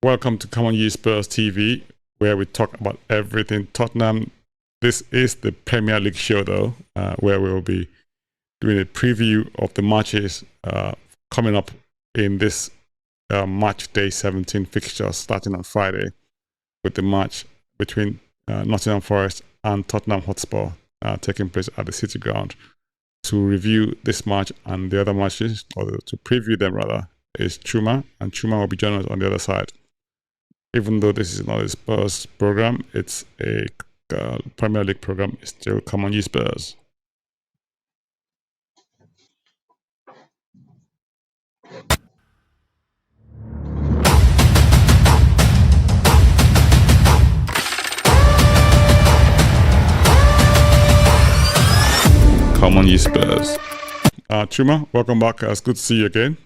Welcome to Come On Ye Spurs TV, where we talk about everything Tottenham. This is the Premier League show, though, where we will be doing a preview of the matches coming up in this match day 17 fixture starting on Friday with the match between Nottingham Forest and Tottenham Hotspur taking place at the City Ground. To review this match and the other matches, or to preview them rather, is Chuma, and Chuma will be joining us on the other side. Even though this is not a Spurs program, it's a Premier League program. It's still Come On Ye Spurs. Come On Ye Spurs. Chuma, welcome back. It's good to see you again.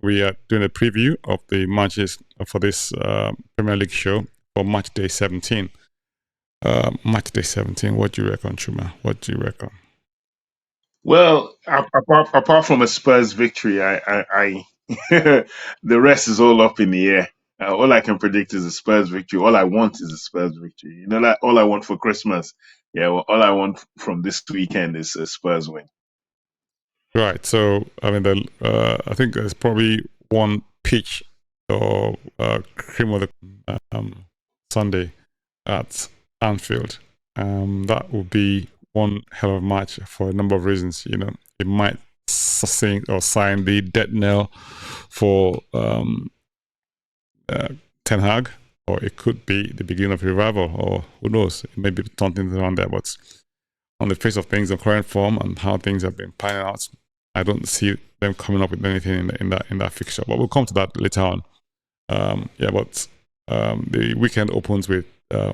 We are doing a preview of the matches for this Premier League show for match day 17. Match day 17, what do you reckon, Chuma? What do you reckon? Well, apart from a Spurs victory, I the rest is all up in the air. All I can predict is a Spurs victory. All I want is a Spurs victory. You know, like all I want for Christmas. Yeah, well, all I want from this weekend is a Spurs win. Right. So, I mean, I think there's probably one pitch or cream of the Sunday at Anfield. That would be one hell of a match for a number of reasons. You know, it might sustain or sign the death knell for Ten Hag, or it could be the beginning of revival, or who knows, it may be something around there. But on the face of things, the current form and how things have been panning out, I don't see them coming up with anything in that fixture. But we'll come to that later on. But the weekend opens with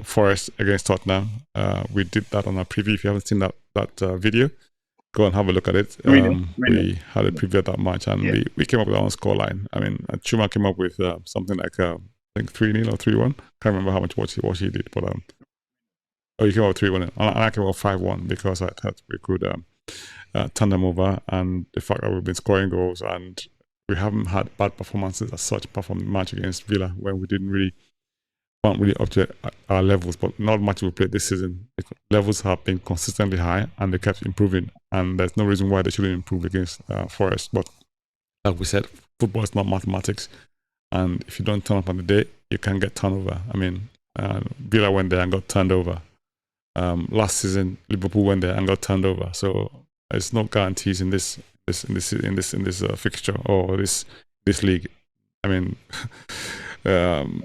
Forest against Tottenham. We did that on our preview. If you haven't seen that video, go and have a look at it. We had a preview of that match, and we came up with our own scoreline. I mean, Chuma came up with something like I think 3-0 or 3-1. Can't remember how much what he did, but he came up with 3-1, and I came up with 5-1 because I thought we could turn them over, and the fact that we've been scoring goals and we haven't had bad performances as such, apart from the match against Villa when we weren't really up to our levels. But not much we played this season. The levels have been consistently high and they kept improving, and there's no reason why they shouldn't improve against Forest. But like we said, football is not mathematics, and if you don't turn up on the day, you can get turned over. I mean, Villa went there and got turned over. Last season, Liverpool went there and got turned over. So there's no guarantees in this fixture or this league. I mean,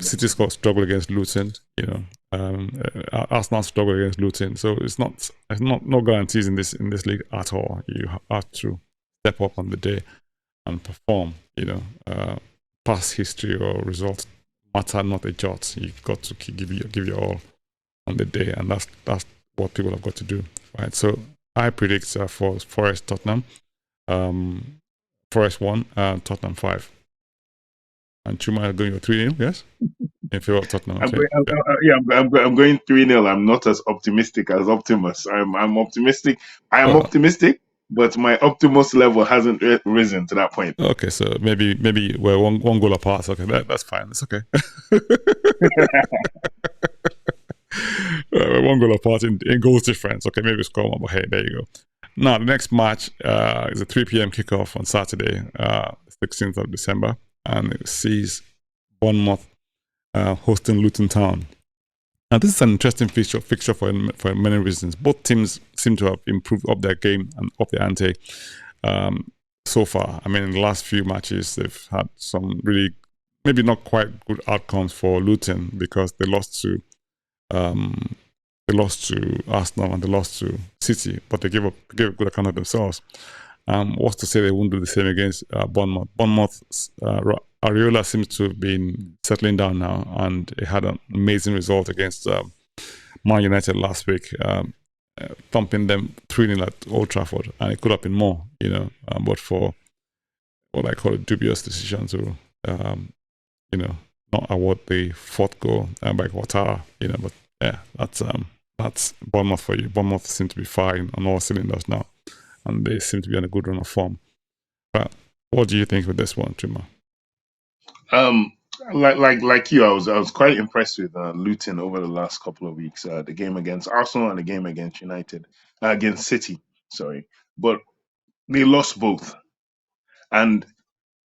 City struggle against Luton. You know, Arsenal struggle against Luton. So there's no guarantees in this league at all. You have to step up on the day and perform. You know, past history or results matter not a jot. You've got to give your all on the day, and that's what people have got to do, right? So I predict for Forest Tottenham, Forest 1, Tottenham 5. And Chuma going your 3-0, yes? In favor of Tottenham. Okay. I'm going 3-0. I'm not as optimistic as Optimus. I'm optimistic. I am optimistic, but my Optimus level hasn't risen to that point. Okay, so maybe we're one goal apart. Okay, that's fine. It's okay. We're one goal apart in goals difference. Okay, maybe score one, but hey, there you go. Now, the next match is a 3 p.m. kickoff on Saturday, 16th of December, and it sees Bournemouth hosting Luton Town. Now, this is an interesting fixture for many reasons. Both teams seem to have improved up their game and up their ante so far. I mean, in the last few matches, they've had some really, maybe not quite good outcomes for Luton because they lost to Arsenal and they lost to City, but they gave a good account of themselves. What's to say they won't do the same against Bournemouth? Bournemouth's Areola seems to have been settling down now, and it had an amazing result against Man United last week, thumping them 3-0 at Old Trafford, and it could have been more, you know, but for what I call a dubious decision to, you know, not award the fourth goal by Ouattara, you know, but yeah, that's Bournemouth for you. Bournemouth seem to be firing on all cylinders now, and they seem to be on a good run of form. But what do you think with this one, Chuma? like you, I was quite impressed with Luton over the last couple of weeks. The game against Arsenal and the game against United, against City. Sorry, but they lost both, and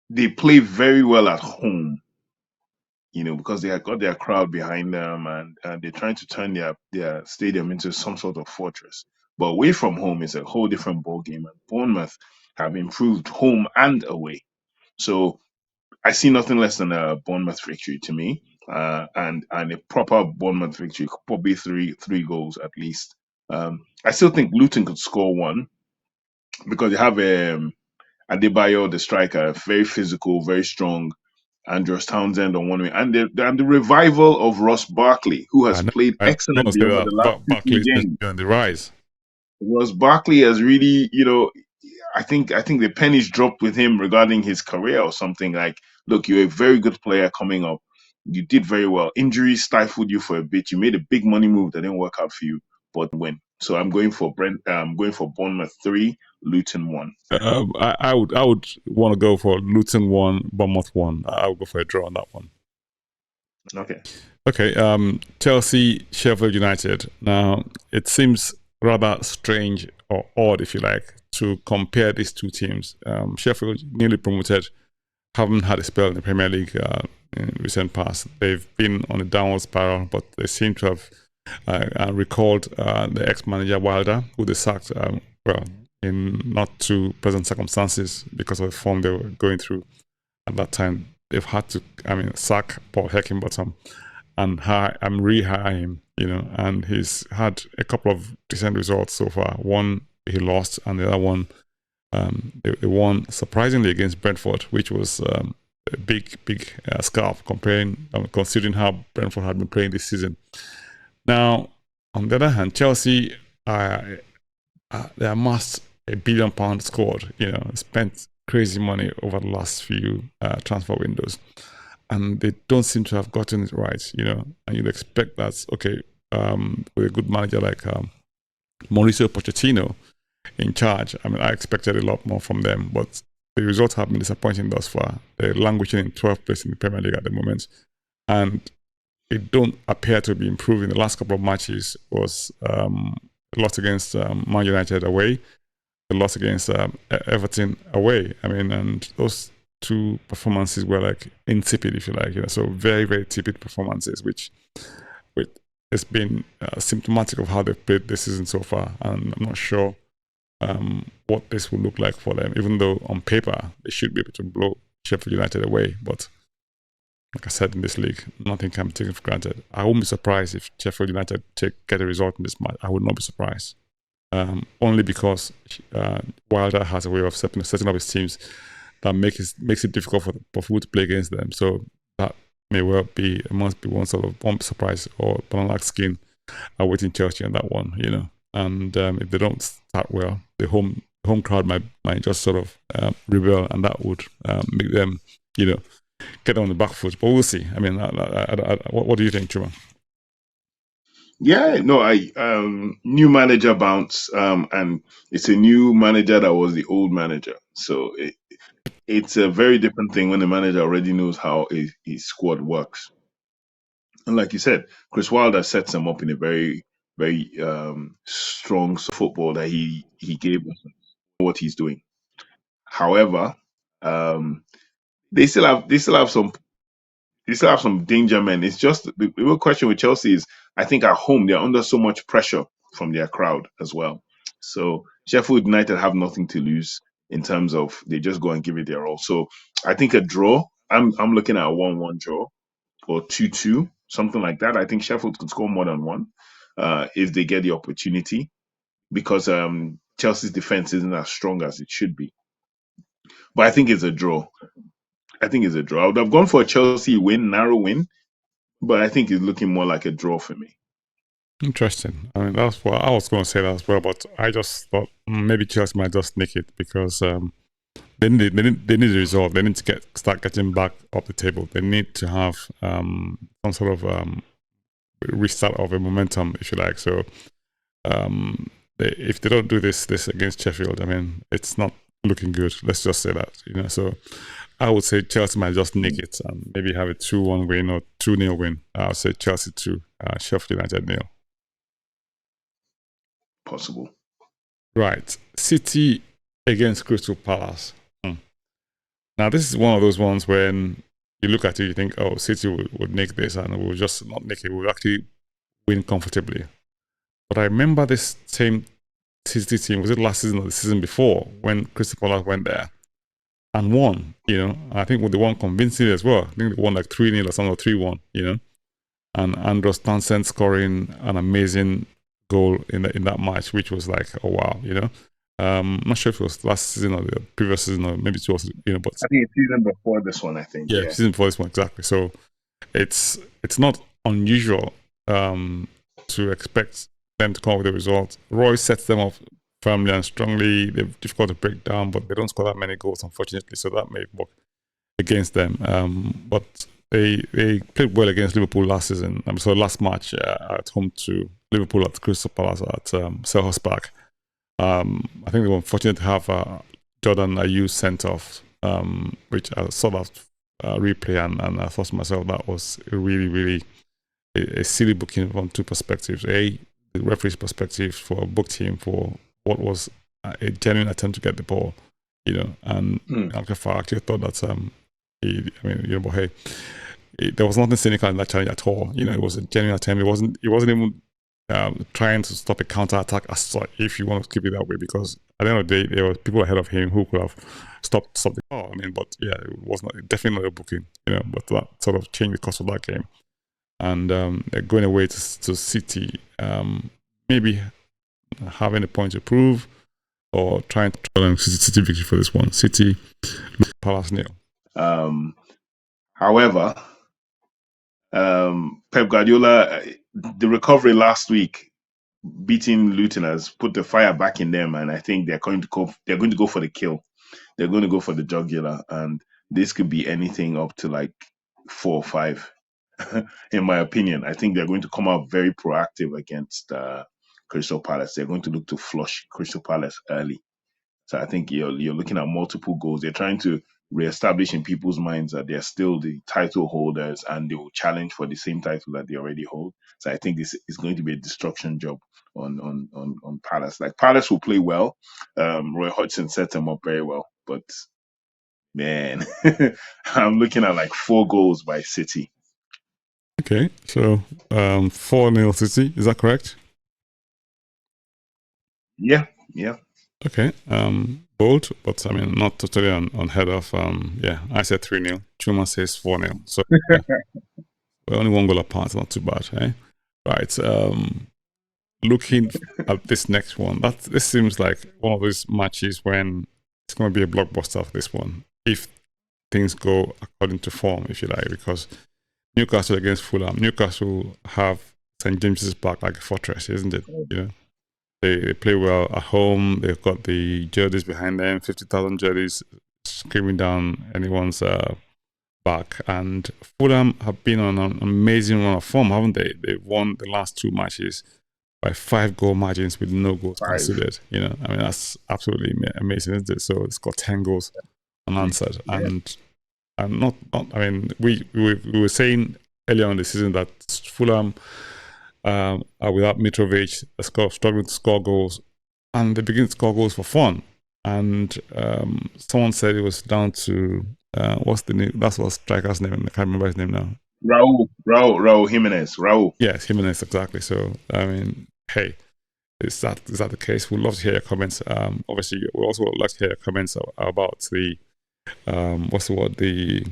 they play very well at home. You know, because they have got their crowd behind them, and they're trying to turn their stadium into some sort of fortress. But away from home is a whole different ball game. And Bournemouth have improved home and away. So I see nothing less than a Bournemouth victory to me, and a proper Bournemouth victory, probably three goals at least. I still think Luton could score one because they have Adebayo, the striker, very physical, very strong. Andros Townsend on one wing, and the revival of Ross Barkley, who has played I know excellently say over that the last two Barkley three seems to games. be on the rise. Ross Barkley has really, I think the pennies dropped with him regarding his career or something. Like, look, you're a very good player coming up. You did very well. Injuries stifled you for a bit. You made a big money move that didn't work out for you, but win. So I'm going for I'm going for Bournemouth 3, Luton 1. I would want to go for Luton 1, Bournemouth 1. I would go for a draw on that one. Okay. Okay. Chelsea, Sheffield United. Now it seems rather strange or odd, if you like, to compare these two teams. Sheffield, newly promoted, haven't had a spell in the Premier League in recent past. They've been on a downward spiral, but they seem to have recalled the ex-manager Wilder, who they sacked, in not too pleasant circumstances because of the form they were going through at that time. They've had to, sack Paul Heckingbottom and rehire him, and he's had a couple of decent results so far. One he lost, and the other one they won surprisingly against Brentford, which was a big scarf considering how Brentford had been playing this season. Now, on the other hand, Chelsea, they amassed £1 billion squad, spent crazy money over the last few transfer windows, and they don't seem to have gotten it right, and you'd expect that, okay, with a good manager like Mauricio Pochettino in charge, I expected a lot more from them, but the results have been disappointing thus far. They're languishing in 12th place in the Premier League at the moment, and it don't appear to be improving. The last couple of matches was lost against Man United away, the loss against Everton away. And those two performances were like insipid, if you like. So very, very tepid performances, which it's been symptomatic of how they've played this season so far. And I'm not sure what this will look like for them, even though on paper they should be able to blow Sheffield United away. But like I said, in this league, nothing can be taken for granted. I won't be surprised if Sheffield United get a result in this match. I would not be surprised. Only because Wilder has a way of setting up his teams that makes it difficult for people to play against them. So that must be one surprise or banana skin awaiting Chelsea on that one, And if they don't start well, the home crowd might just sort of rebel, and that would make them, get on the back foot. But we'll see. What do you think, Chuma? Yeah, no, new manager bounce, and it's a new manager that was the old manager. So it's a very different thing when the manager already knows how his squad works. And like you said, Chris Wilder sets them up in a very, very strong football that he gave us what he's doing. However, um, they still have some danger men. It's just the real question with Chelsea is, I think at home they're under so much pressure from their crowd as well. So Sheffield United have nothing to lose in terms of they just go and give it their all. So I think a draw. I'm looking at a 1-1 draw or 2-2, something like that. I think Sheffield could score more than one if they get the opportunity, because Chelsea's defense isn't as strong as it should be. But I think it's a draw. I would have gone for a Chelsea win, narrow win, but I think it's looking more like a draw for me. Interesting. That's what I was going to say that as well, but I just thought maybe Chelsea might just nick it because they need a result. They need to start getting back up the table. They need to have some sort of restart of a momentum, if you like. So if they don't do this against Sheffield, it's not looking good. Let's just say that. So I would say Chelsea might just nick it and maybe have a 2-1 win or 2-0 win. I would say Chelsea 2, Sheffield United 0. Possible. Right. City against Crystal Palace. Now, this is one of those ones when you look at it, you think, oh, City would nick this and we'll just not nick it. We'll actually win comfortably. But I remember this same City team, was it last season or the season before, when Crystal Palace went there and won, you know. I think they won convincingly as well. I think they won like 3-0 or something, or 3-1, you know. And Andros Townsend scoring an amazing goal in that match, which was like, oh wow, you know. I'm not sure if it was last season or the previous season, or maybe it was, you know, but I think it's season before this one, I think. yeah, season before this one, exactly. So it's not unusual to expect them to come up with a result. Roy sets them up firmly and strongly. They're difficult to break down, but they don't score that many goals, unfortunately. So that may work against them. But they played well against Liverpool last season. So last match at home to Liverpool at Crystal Palace at Selhurst Park. I think they were fortunate to have Jordan Ayew sent off, which I saw that replay and I thought to myself that was really a silly booking from two perspectives. The referee's perspective for a book team for what was a genuine attempt to get the ball, you know, and Alcafa actually thought that but hey, there was nothing cynical in that challenge at all. You know, it was a genuine attempt. It wasn't even trying to stop a counter attack as such, if you want to keep it that way, because at the end of the day there were people ahead of him who could have stopped something. But yeah, it was definitely not a booking, you know, but that sort of changed the course of that game. And they're going away to City, maybe having a point to prove or trying to challenge City victory for this one. City, Palace 0. However, Pep Guardiola, the recovery last week, beating Luton has put the fire back in them, and I think they're going to go for the kill. They're going to go for the jugular, and this could be anything up to like 4 or 5. In my opinion, I think they're going to come out very proactive against Crystal Palace. They're going to look to flush Crystal Palace early. So I think you're looking at multiple goals. They're trying to reestablish in people's minds that they're still the title holders and they will challenge for the same title that they already hold. So I think this is going to be a destruction job on Palace. Like, Palace will play well. Roy Hodgson set them up very well, but man, I'm looking at like 4 goals by City. Okay, so 4-0 City, is that correct? Yeah. Okay, bold, but I mean, not totally unheard of. I said 3-0. Chuma says 4-0. So yeah, we're only 1 goal apart, not too bad, eh? Right, looking at this next one, this seems like one of those matches when it's going to be a blockbuster for this one, if things go according to form, if you like, because Newcastle against Fulham. Newcastle have St. James's Park like a fortress, isn't it? You know, they play well at home. They've got the jerseys behind them, 50,000 jerseys screaming down anyone's back. And Fulham have been on an amazing run of form, haven't they? They've won the last 2 matches by 5 goal margins with no goals considered. You know, I mean, that's absolutely amazing, isn't it? So it's got 10 goals unanswered. Yeah. And not I mean, we were saying earlier on the season that Fulham are without Mitrovic, struggling to score goals, and they begin to score goals for fun. And someone said it was down to what's the name? That's what striker's name. I can't remember his name now. Raul Jimenez. Raul. Yes, Jimenez, exactly. So I mean, hey, is that the case? We'd love to hear your comments. Obviously, we also would like to hear your comments about the what's the word? The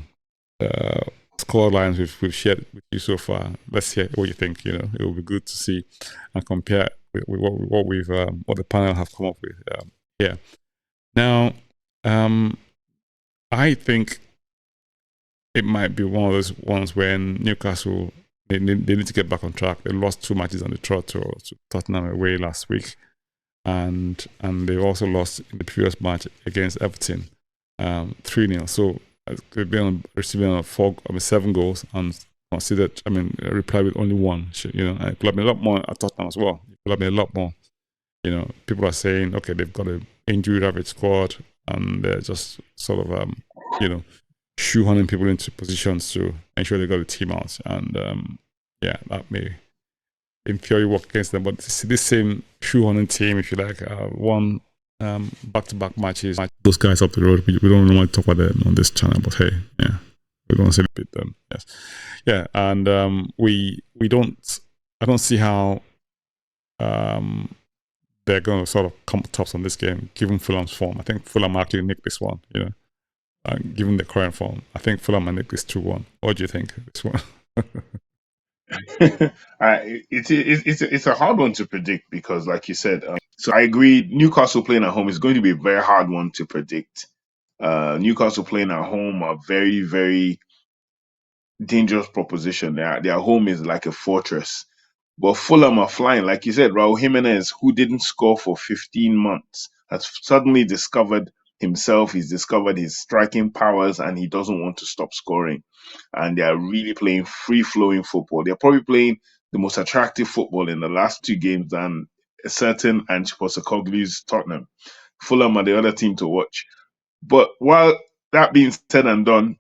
score lines we've shared with you so far. Let's hear what you think. You know, it will be good to see and compare with what the panel have come up with here. Now, I think it might be one of those ones when Newcastle they need to get back on track. They lost 2 matches on the trot to Tottenham away last week, and they also lost in the previous match against Everton 3-0. So they've been receiving 7 goals and considered. I mean, reply with only 1. You know, and it could have been a lot more at Tottenham as well. It could have been a lot more. You know, people are saying, okay, they've got an injury ravaged squad, and they're just sort of, you know, shoehorning people into positions to ensure they got the team out. And yeah, that may, in theory, work against them. But this same shoehorning team, if you like, won back-to-back matches. Those guys up the road, we don't really want to talk about them on this channel, but hey, yeah, we don't celebrate them. Yes, yeah, and I don't see how they're going to sort of come tops on this game, given Fulham's form. I think Fulham actually nicked this one, you know. Given the current form, I think Fulham might nick this 2-1. What do you think? This one? It's a hard one to predict because, like you said, so I agree. Newcastle playing at home is going to be a very hard one to predict. Newcastle playing at home are very, very dangerous proposition. Their home is like a fortress. But Fulham are flying. Like you said, Raul Jimenez, who didn't score for 15 months, has suddenly discovered himself. He's discovered his striking powers and he doesn't want to stop scoring. And they are really playing free-flowing football. They're probably playing the most attractive football in the last two games than a certain Ange Postecoglou's Tottenham. Fulham are the other team to watch. But while that being said and done,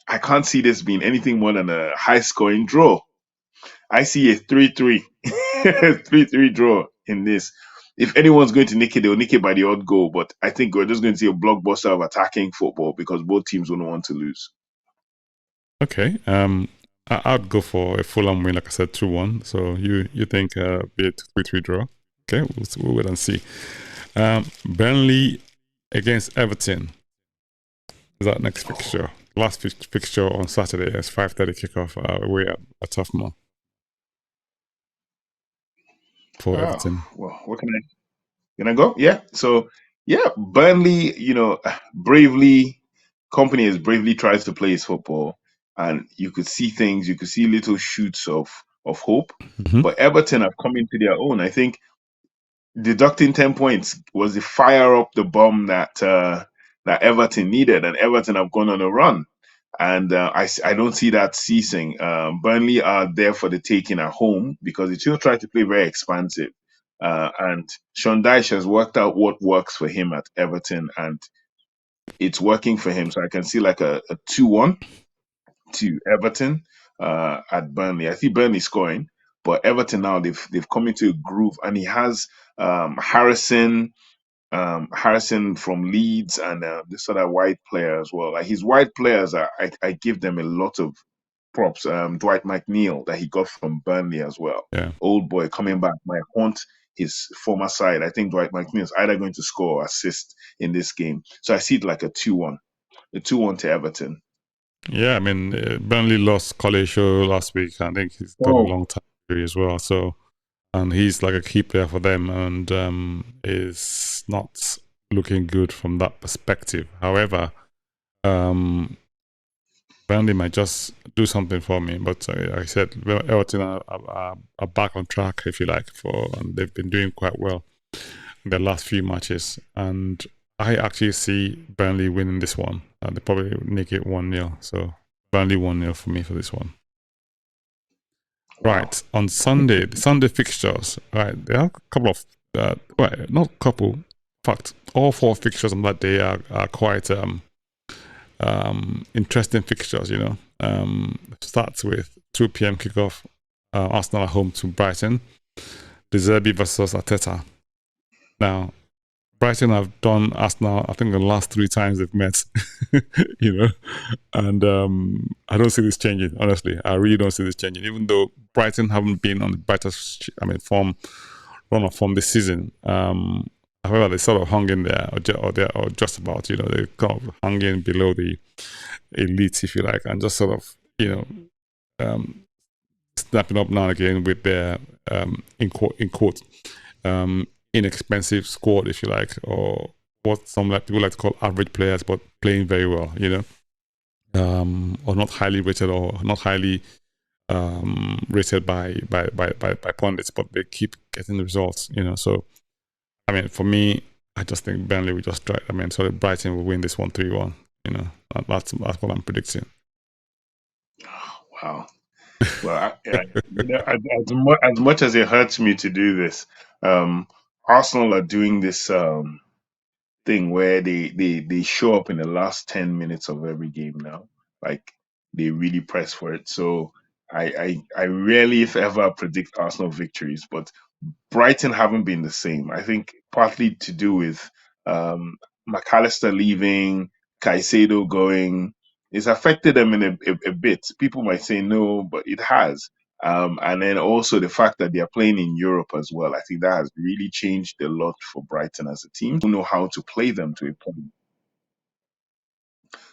I can't see this being anything more than a high-scoring draw. I see a 3-3, 3-3 draw in this. If anyone's going to nick it, they'll nick it by the odd goal. But I think we're just going to see a blockbuster of attacking football because both teams won't want to lose. Okay. I'd go for a Fulham win, like I said, 2-1. So you think be a 3-3 draw? Okay, we'll wait and see. Burnley against Everton is that next fixture. Last fixture on Saturday is 5:30 kickoff away at Tufnell for Everton. Well, what can I go? Yeah. So yeah, Burnley, bravely, company has bravely tries to play his football, and you could see things, you could see little shoots of hope. Mm-hmm. But Everton have come into their own. I think deducting 10 points was the fire up the bomb that Everton needed, and Everton have gone on a run. And I don't see that ceasing. Burnley are there for the taking at home because they still try to play very expansive. And Sean Dyche has worked out what works for him at Everton, and it's working for him. So I can see like a 2-1 to Everton at Burnley. I see Burnley scoring, but Everton now they've come into a groove, and he has Harrison from Leeds and this other white player as well. Like his white players, I give them a lot of props. Dwight McNeil that he got from Burnley as well. Yeah. Old boy coming back might haunt his former side. I think Dwight McNeil is either going to score or assist in this game. So I see it like a 2-1 to Everton. Yeah, I mean, Burnley lost Show last week. I think he's got a long time injury as well. So, and he's like a key player for them and is not looking good from that perspective. However, Burnley might just do something for me. But like I said, Everton are back on track, if you like, and they've been doing quite well in their last few matches. And I actually see Burnley winning this one. They probably make it 1-0. So Burnley 1-0 for me for this one. Wow. Right, on Sunday, the Sunday fixtures, right, there are a couple of, not a couple, in fact, all four fixtures on that day are quite interesting fixtures, you know. Starts with 2 p.m. kickoff, Arsenal at home to Brighton, De Zerbi versus Arteta. Now, Brighton have done Arsenal, I think, the last 3 times they've met, you know, and I don't see this changing, honestly. I really don't see this changing, even though Brighton haven't been on the brightest, run of form this season. However, they sort of hung in there, or just about, you know, they kind of hung in below the elite, if you like, and just sort of, you know, snapping up now and again with their, in quote, inexpensive squad, if you like, or what some people like to call average players, but playing very well, you know, or not highly rated or not highly rated by pundits, but they keep getting the results, you know. So, I mean, for me, I just think Burnley will just try. I mean, so Brighton will win this one 3-1. You know, that's what I'm predicting. Wow. Well, you know, as much as it hurts me to do this, Arsenal are doing this thing where they show up in the last 10 minutes of every game now. Like they really press for it. So I rarely, if ever, predict Arsenal victories, but Brighton haven't been the same. I think partly to do with um, McAllister leaving, Caicedo going. It's affected them in a bit. People might say no, but it has. And then also the fact that they are playing in Europe as well. I think that has really changed a lot for Brighton as a team. Who know how to play them to a point.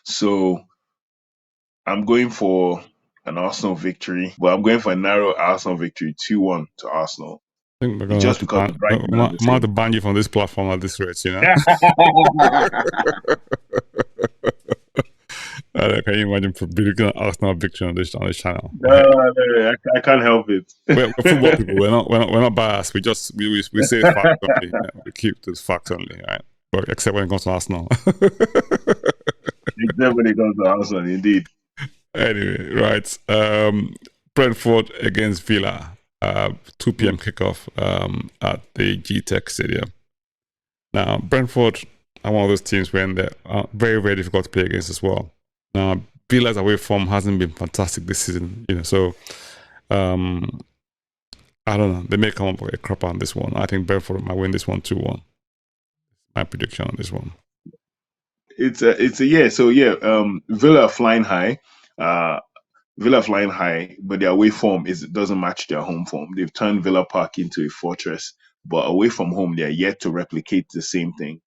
So I'm going for an Arsenal victory, but I'm going for a narrow Arsenal victory, 2-1 to Arsenal. I think we're gonna have Just to because ban, the Brighton are the I'm gonna have same. to ban you from this platform at this rate, you know. Can you imagine predicting an Arsenal victory on this channel? But hey, No, I can't help it. we're football people. We're not biased. We say facts only. Yeah, we keep this facts only, right? But except when it comes to Arsenal. Except when it comes to Arsenal, indeed. Anyway, right. Brentford against Villa. 2 p.m. kickoff at the G-Tech Stadium. Now, Brentford are one of those teams when they're very, very difficult to play against as well. Now, Villa's away form hasn't been fantastic this season, you know. So, I don't know. They may come up with a cropper on this one. I think Brentford might win this one 2-1. My prediction on this one. It's a yeah. So yeah, Villa are flying high. Uh, Villa are flying high, but their away form doesn't match their home form. They've turned Villa Park into a fortress, but away from home, they're yet to replicate the same thing.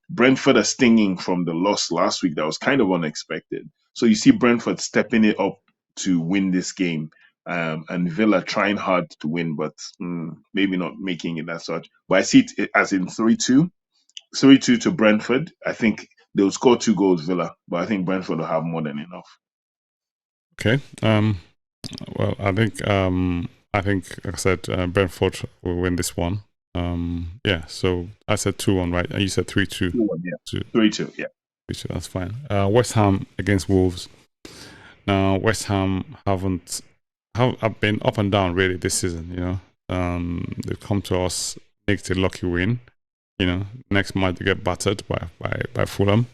Brentford are stinging from the loss last week. That was kind of unexpected. So you see Brentford stepping it up to win this game, and Villa trying hard to win, but maybe not making it as such. But I see it as in 3-2. 3-2 to Brentford. I think they'll score 2 goals, Villa, but I think Brentford will have more than enough. Okay. Well, I think, like I said, Brentford will win this one. Yeah. So I said 2-1, right? And you said 3-2. 2-1, yeah. 3-2, yeah. 3-2, that's fine. West Ham against Wolves. Now, West Ham have been up and down really this season. You know, they've come to us, nicked a lucky win. You know, next match they get battered by Fulham.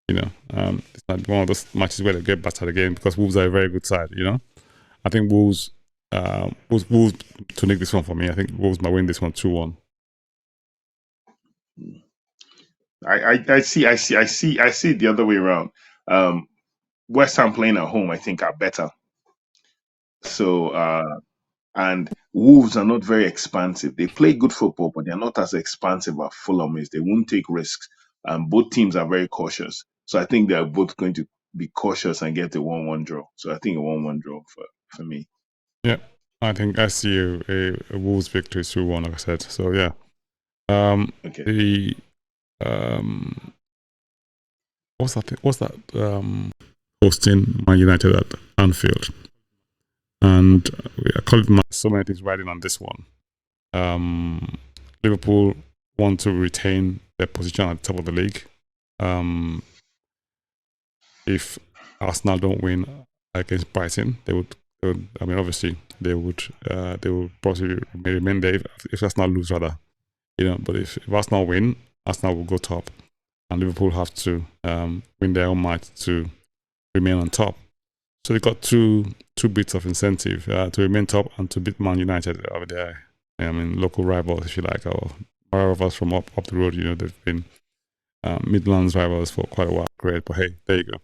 You know, it's not one of those matches where they get battered again because Wolves are a very good side. You know, I think Wolves to nick this one for me. I think Wolves might win this one 2-1. I see it the other way around. West Ham playing at home, I think, are better. So and Wolves are not very expansive. They play good football, but they're not as expansive as Fulham is. They won't take risks. Both teams are very cautious. So I think they're both going to be cautious and get a 1-1 draw. So I think a 1-1 draw for me. Yeah, I think I see a Wolves victory 2-1, like I said. So yeah. Okay. The what's that hosting Man United at Anfield, and I call it so many things riding on this one. Liverpool want to retain their position at the top of the league. If Arsenal don't win against Brighton, they would. I mean, obviously, they would possibly remain there if Arsenal lose, rather. You know, but if Arsenal win, Arsenal will go top, and Liverpool have to win their own match to remain on top. So they got two bits of incentive to remain top and to beat Man United over there. I mean, local rivals, if you like, or rivals from up the road. You know, they've been Midlands rivals for quite a while. Great, but hey, there you go.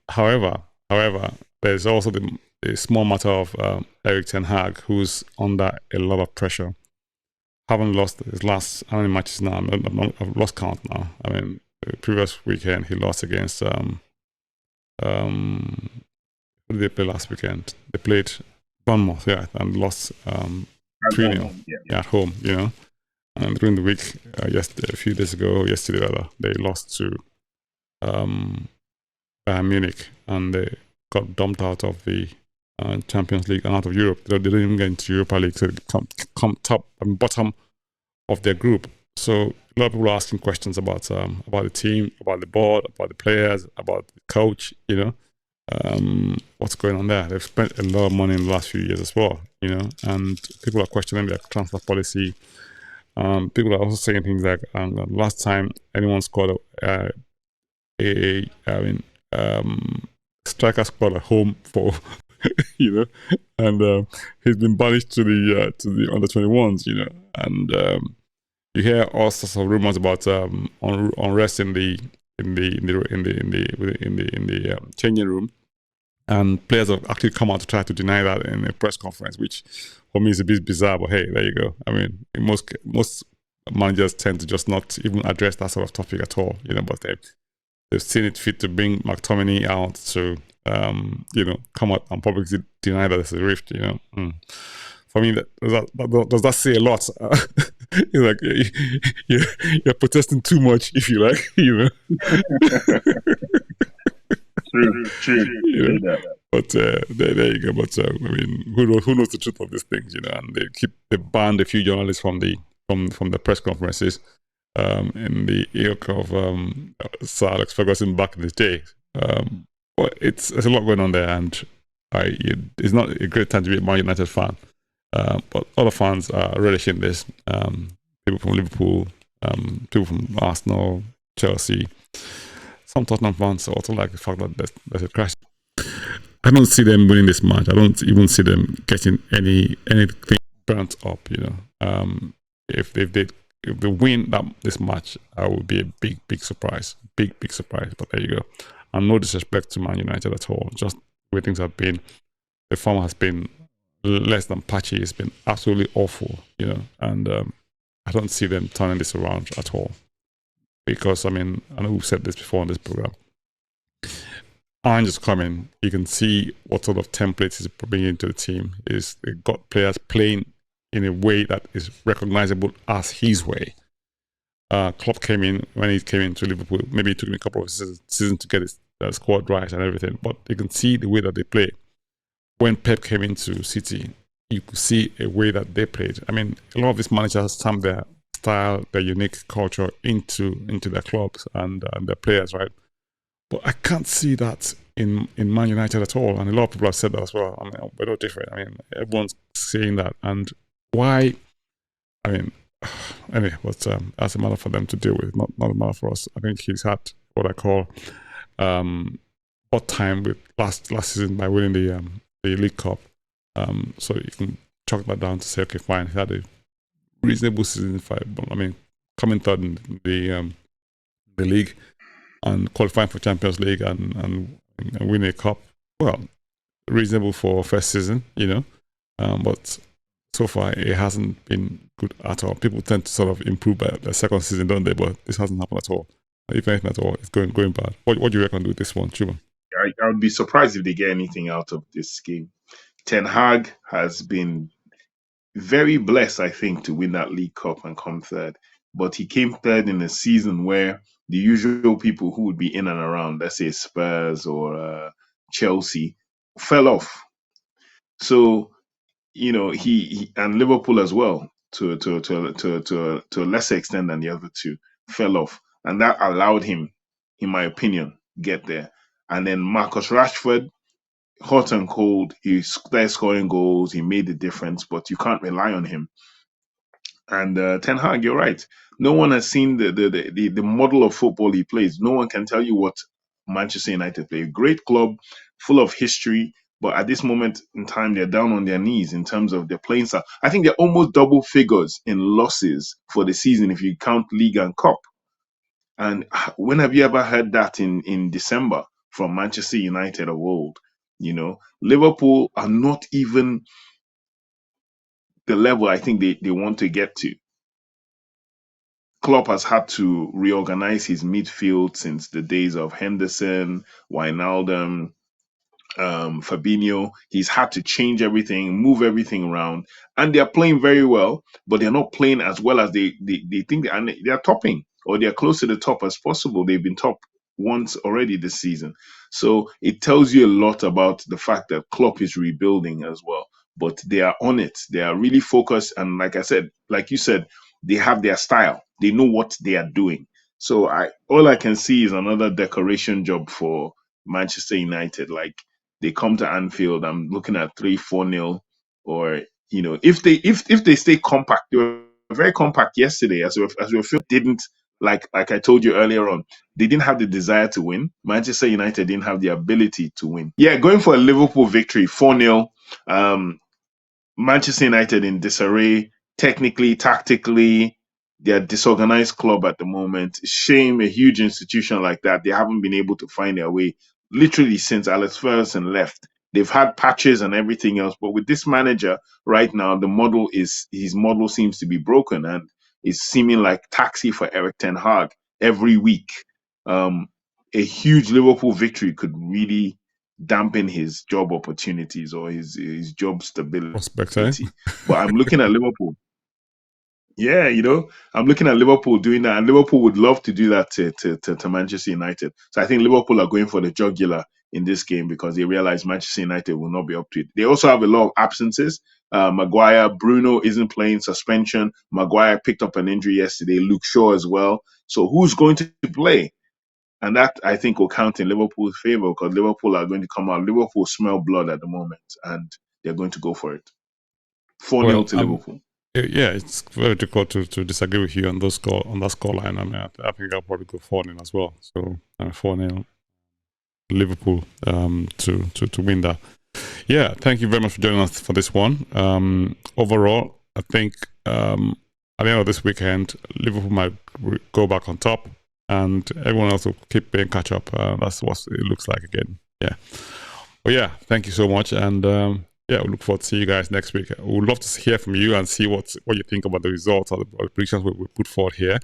However, there's also the small matter of Erik ten Hag, who's under a lot of pressure. Haven't lost his last how many matches now? I've lost count now. I mean, the previous weekend he lost against who did they play last weekend? They played Bournemouth, yeah, and lost 3-0 at home. You know, and during the week, a few days ago, yesterday rather, they lost to Bayern Munich, and they got dumped out of the Champions League and out of Europe. They didn't even get into Europa League, so they come top and bottom of their group. So a lot of people are asking questions about the team, about the board, about the players, about the coach. You know, what's going on there? They've spent a lot of money in the last few years as well. You know, and people are questioning their transfer policy. People are also saying things like last time anyone scored striker squad at home for and he's been banished to the under 21s, and you hear all sorts of rumors about unrest in the changing room, and players have actually come out to try to deny that in a press conference, which for me is a bit bizarre. But hey, there you go. I mean, most managers tend to just not even address that sort of topic at all, but they've seen it fit to bring McTominay out to come out and publicly deny that there's a rift. For me, does that say a lot? It's like you're protesting too much, if you like. True. But there you go. But I mean, who knows the truth of these things? And they banned a few journalists from the press conferences in the ilk of Sir Alex Ferguson back in the day. But there's a lot going on there, and it's not a great time to be a Man United fan. But other fans are relishing this. People from Liverpool, people from Arsenal, Chelsea, some Tottenham fans also like the fact that there's a crash. I don't see them winning this match. I don't even see them getting anything burnt up. If they win this match, that would be a big surprise. Big surprise. But there you go. And no disrespect to Man United at all. Just the way things have been. The form has been less than patchy. It's been absolutely awful. And I don't see them turning this around at all. Because I know we've said this before on this program. Orange is coming. You can see what sort of templates he's bringing into the team. They've got players playing in a way that is recognizable as his way. Klopp came in when he came into Liverpool. Maybe it took him a couple of seasons to get his squad right and everything, but you can see the way that they play. When Pep came into City, you could see a way that they played. A lot of these managers stamp their style, their unique culture into their clubs and their players, right? But I can't see that in Man United at all, and a lot of people have said that as well. We're not different. Everyone's saying that, and why? Anyway, but that's a matter for them to deal with, not a matter for us. I think he's had what I call hot time with last season by winning the League Cup. So you can chalk that down to say, okay, fine, he had a reasonable season. Coming third in the league and qualifying for Champions League and winning a cup. Well, reasonable for first season, but so far it hasn't been good at all. People tend to sort of improve by the second season, don't they? But this hasn't happened at all. If anything at all, it's going bad. What do you reckon with this one, Chuma? I would be surprised if they get anything out of this game. Ten Hag has been very blessed, I think, to win that League Cup and come third. But he came third in a season where the usual people who would be in and around, let's say Spurs or Chelsea, fell off. So he and Liverpool as well, to a lesser extent than the other two, fell off, and that allowed him, in my opinion, get there. And then Marcus Rashford, hot and cold, he started scoring goals, he made the difference, but you can't rely on him. And Ten Hag, you're right. No one has seen the model of football he plays. No one can tell you what Manchester United play. A great club, full of history, but at this moment in time, they're down on their knees in terms of their playing style. I think they're almost double figures in losses for the season if you count league and cup. And when have you ever heard that in December from Manchester United of old? Liverpool are not even the level I think they want to get to. Klopp has had to reorganize his midfield since the days of Henderson, Wijnaldum, Fabinho. He's had to change everything, move everything around, and they're playing very well, but they're not playing as well as they think, and they're topping, or they're close to the top as possible. They've been top once already this season. So it tells you a lot about the fact that Klopp is rebuilding as well, but they are on it. They are really focused, and like you said, they have their style. They know what they are doing. So all I can see is another decoration job for Manchester United. Like, they come to Anfield, I'm looking at 3-4-0, or if they stay compact. They were very compact yesterday, as we were didn't like I told you earlier on, they didn't have the desire to win. Manchester United didn't have the ability to win. Yeah, going for a Liverpool victory, 4-0. Manchester United in disarray, technically, tactically. They're a disorganized club at the moment. Shame a huge institution like that. They haven't been able to find their way literally since Alex Ferguson left. They've had patches and everything else, but with this manager right now, his model seems to be broken and is seeming like taxi for Eric Ten Hag every week. A huge Liverpool victory could really dampen his job opportunities or his job stability. Prospects, eh? But I'm looking at Liverpool. Yeah, I'm looking at Liverpool doing that, and Liverpool would love to do that to Manchester United. So I think Liverpool are going for the jugular in this game because they realize Manchester United will not be up to it. They also have a lot of absences. Maguire, Bruno isn't playing, suspension. Maguire picked up an injury yesterday. Luke Shaw as well. So who's going to play? And that, I think, will count in Liverpool's favour because Liverpool are going to come out. Liverpool smell blood at the moment, and they're going to go for it. 4-0 to Liverpool. Yeah, it's very difficult to disagree with you on that scoreline. I mean, I think I'll probably go 4-0 as well. So 4-0 Liverpool to win that. Yeah, thank you very much for joining us for this one. Overall, I think at the end of this weekend, Liverpool might go back on top, and everyone else will keep playing catch up. That's what it looks like again. Yeah. Well, yeah, thank you so much, and yeah, we look forward to see you guys next week. We would love to hear from you and see what you think about the results or the predictions we put forward here.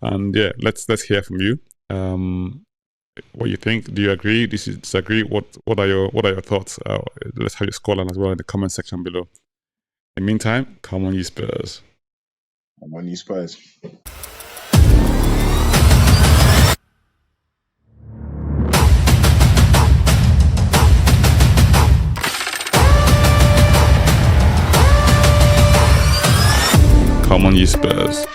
And yeah, let's hear from you. What you think? Do you agree? Do you disagree? What are your thoughts? Let's have your scoreline as well in the comment section below. In the meantime, come on, you Spurs! Come on, you Spurs! Come on, you Spurs!